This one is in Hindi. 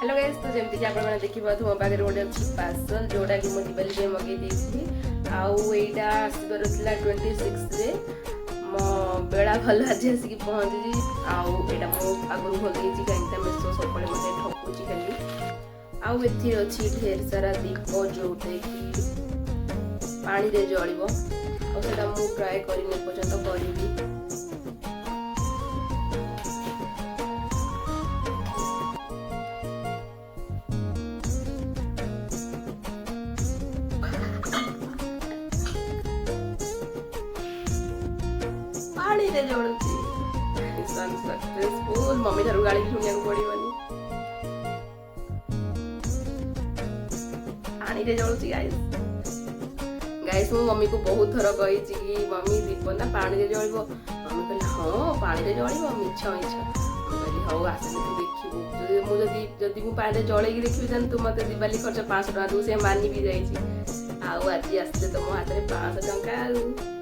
हेलो गाइस तो जमती कि आपण माने देखि बात मो पागे रोड अछि पार्सल जोडा कि मो दिवाली रे मगे देछि आउ एटा आसीबर थिला 26 रे मो बेड़ा भल आज आसी पहुंच जी आउ एटा मो आगु भल देछि काइटा मेसो सबले मते ठकुची खाली आउ एथि अछि ढेर सारा दीप जोटे कि पानी रे जळिबो आ सेटा मु ट्राई करिने पर्यंत करिबी पानी रे जोड़ुची मिशन सक्सेसफुल मम्मी ठारू गाड़ी शुनिया को पड़िबनी पानी रे जोड़ुची गाइस गाइस मो मम्मी को बहुत थर कही कि मम्मी दीप ना पानी रे जळिबो मम्मी कहले हां पानी रे जळिबो मिछ मिछ कहली हाउ आसे तू देखिबो मु जदी मु पानी रे जळै कि देखिबि तन तू मते दिवाली खर्च 500 टका दउ से मानी भी जाई छी आउ आज आस्ते तो मो हाथ रे 500 टका